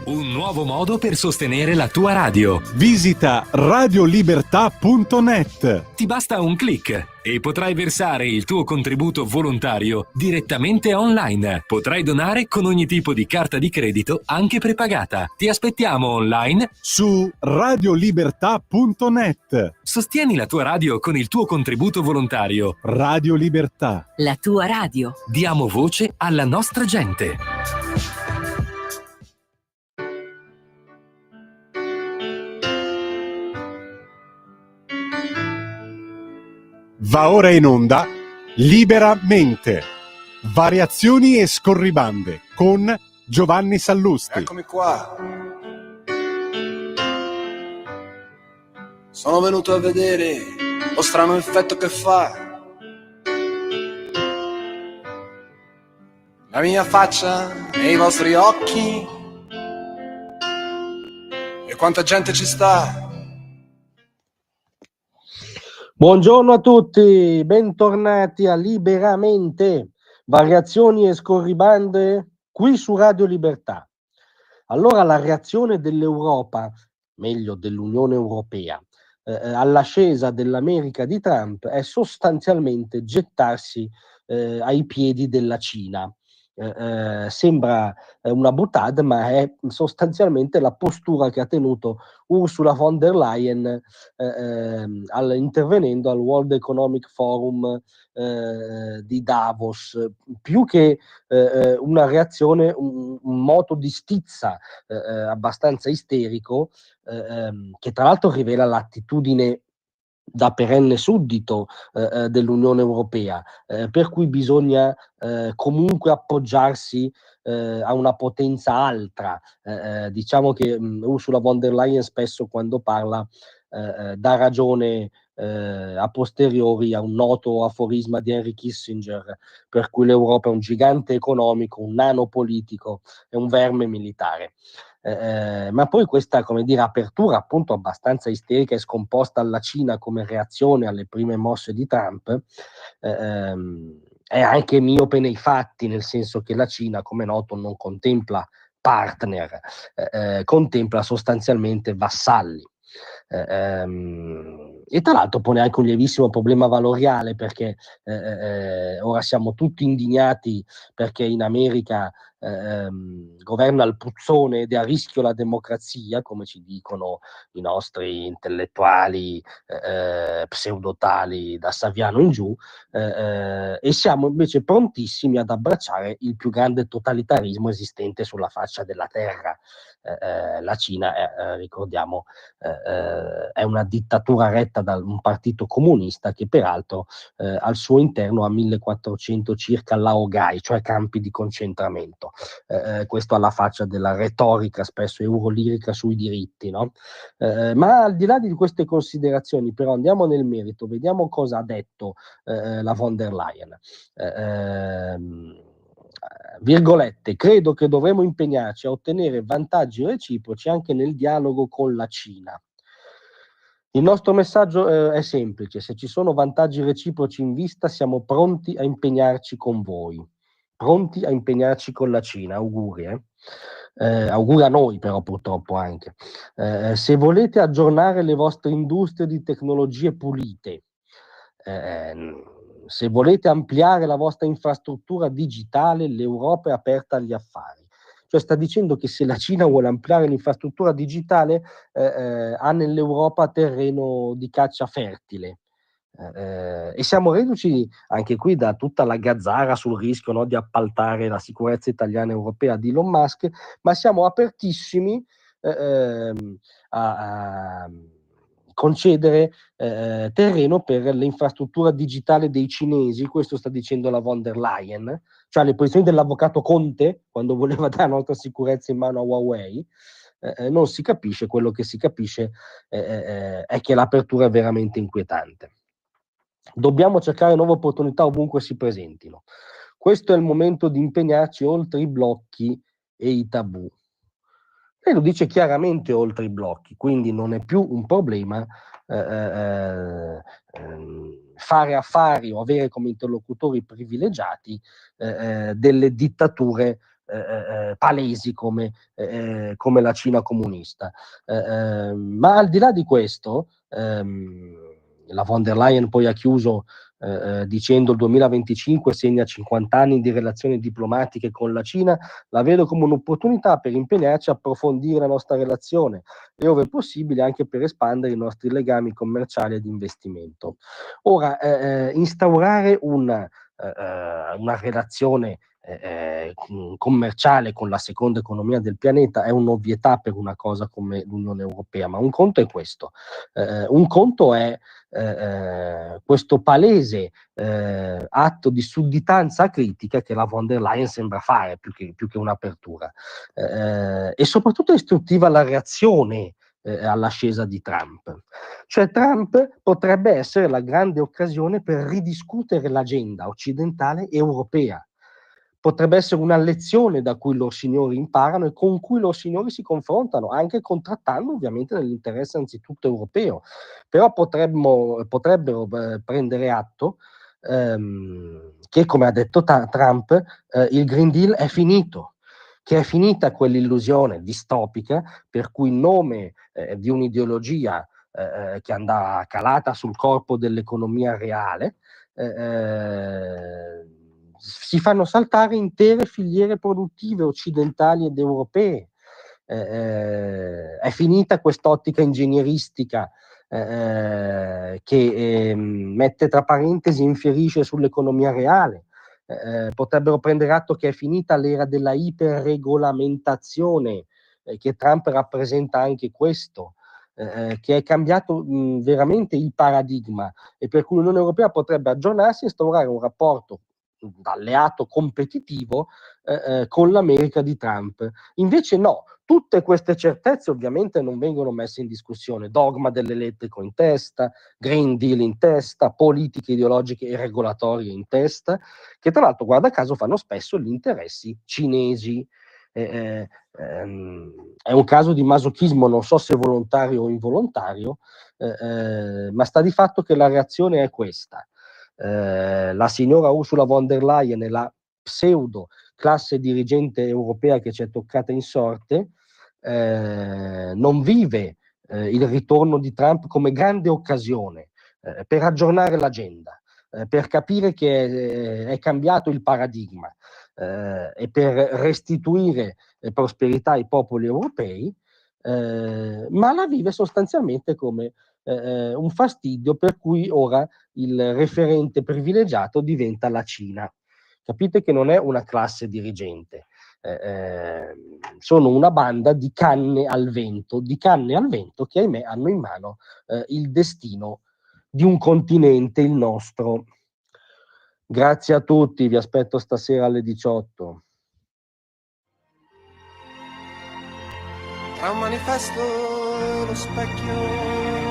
Un nuovo modo per sostenere la tua radio. Visita radiolibertà.net. Ti basta un click e potrai versare il tuo contributo volontario direttamente online. Potrai donare con ogni tipo di carta di credito, anche prepagata. Ti aspettiamo online su radiolibertà.net. Sostieni la tua radio con il tuo contributo volontario. Radio Libertà. La tua radio. Diamo voce alla nostra gente. Va ora in onda Liberamente. Variazioni e scorribande con Giovanni Sallusti. Eccomi qua. Sono venuto a vedere lo strano effetto che fa la mia faccia e i vostri occhi e quanta gente ci sta. Buongiorno a tutti, bentornati a Liberamente, variazioni e scorribande qui su Radio Libertà. Allora la reazione dell'Europa, meglio dell'Unione Europea, all'ascesa dell'America di Trump è sostanzialmente gettarsi ai piedi della Cina. Sembra una boutade, ma è sostanzialmente la postura che ha tenuto Ursula von der Leyen intervenendo al World Economic Forum di Davos, più che una reazione, un moto di stizza abbastanza isterico, che tra l'altro rivela l'attitudine da perenne suddito dell'Unione Europea, per cui bisogna comunque appoggiarsi a una potenza altra. Diciamo che Ursula von der Leyen spesso, quando parla, dà ragione a posteriori a un noto aforisma di Henry Kissinger, per cui l'Europa è un gigante economico, un nano politico e un verme militare. Ma poi questa, come dire, apertura appunto abbastanza isterica e scomposta alla Cina come reazione alle prime mosse di Trump è anche miope nei fatti, nel senso che la Cina, come noto, non contempla partner, contempla sostanzialmente vassalli. E tra l'altro pone anche un lievissimo problema valoriale, perché ora siamo tutti indignati perché in America governa il puzzone ed è a rischio la democrazia, come ci dicono i nostri intellettuali pseudotali da Saviano in giù, e siamo invece prontissimi ad abbracciare il più grande totalitarismo esistente sulla faccia della terra. La Cina, ricordiamo, è una dittatura retta da un partito comunista che peraltro al suo interno ha 1400 circa laogai, cioè campi di concentramento. Questo alla faccia della retorica spesso eurolirica sui diritti, no? Ma al di là di queste considerazioni, però, andiamo nel merito, vediamo cosa ha detto la von der Leyen. Virgolette, credo che dovremo impegnarci a ottenere vantaggi reciproci anche nel dialogo con la Cina. Il nostro messaggio è semplice: se ci sono vantaggi reciproci in vista, siamo pronti a impegnarci con voi, pronti a impegnarci con la Cina. Auguri, auguri a noi, però purtroppo anche. Se volete aggiornare le vostre industrie di tecnologie pulite, se volete ampliare la vostra infrastruttura digitale, l'Europa è aperta agli affari. Cioè sta dicendo che se la Cina vuole ampliare l'infrastruttura digitale, ha nell'Europa terreno di caccia fertile. E siamo reduci anche qui da tutta la gazzara sul rischio, no, di appaltare la sicurezza italiana e europea di Elon Musk, ma siamo apertissimi a concedere terreno per l'infrastruttura digitale dei cinesi. Questo sta dicendo la von der Leyen, cioè le posizioni dell'avvocato Conte quando voleva dare la nostra sicurezza in mano a Huawei. Non si capisce. Quello che si capisce è che l'apertura è veramente inquietante. Dobbiamo cercare nuove opportunità ovunque si presentino. Questo è il momento di impegnarci oltre i blocchi e i tabù. Lei lo dice chiaramente, oltre i blocchi, quindi non è più un problema fare affari o avere come interlocutori privilegiati delle dittature palesi come la Cina comunista. Ma al di là di questo, la von der Leyen poi ha chiuso dicendo il 2025 segna 50 anni di relazioni diplomatiche con la Cina, la vedo come un'opportunità per impegnarci a approfondire la nostra relazione e, ove possibile, anche per espandere i nostri legami commerciali ed investimento. Ora, instaurare una relazione commerciale con la seconda economia del pianeta è un'ovvietà per una cosa come l'Unione Europea, ma un conto è questo, un conto è questo palese atto di sudditanza critica che la von der Leyen sembra fare più che un'apertura, e soprattutto è istruttiva la reazione all'ascesa di Trump. Cioè Trump potrebbe essere la grande occasione per ridiscutere l'agenda occidentale e europea. Potrebbe essere una lezione da cui loro signori imparano e con cui loro signori si confrontano, anche contrattando ovviamente nell'interesse anzitutto europeo. Però potrebbero prendere atto che, come ha detto Trump, il Green Deal è finito, che è finita quell'illusione distopica per cui in nome di un'ideologia che andava calata sul corpo dell'economia reale, si fanno saltare intere filiere produttive occidentali ed europee. È finita quest'ottica ingegneristica che mette tra parentesi, infierisce sull'economia reale. Potrebbero prendere atto che è finita l'era della iperregolamentazione, che Trump rappresenta anche questo, che è cambiato veramente il paradigma, e per cui l'Unione Europea potrebbe aggiornarsi e instaurare un rapporto alleato competitivo con l'America di Trump. Invece no, tutte queste certezze ovviamente non vengono messe in discussione. Dogma dell'elettrico in testa, Green Deal in testa, politiche ideologiche e regolatorie in testa, che tra l'altro, guarda caso, fanno spesso gli interessi cinesi. È un caso di masochismo, non so se volontario o involontario, ma sta di fatto che la reazione è questa. La signora Ursula von der Leyen e la pseudo classe dirigente europea che ci è toccata in sorte non vive il ritorno di Trump come grande occasione per aggiornare l'agenda, per capire che è cambiato il paradigma e per restituire prosperità ai popoli europei, ma la vive sostanzialmente come un fastidio per cui ora il referente privilegiato diventa la Cina. Capite che non è una classe dirigente, sono una banda di canne al vento che ahimè hanno in mano il destino di un continente, il nostro. Grazie a tutti, vi aspetto stasera alle 18. Tra un manifesto e lo specchio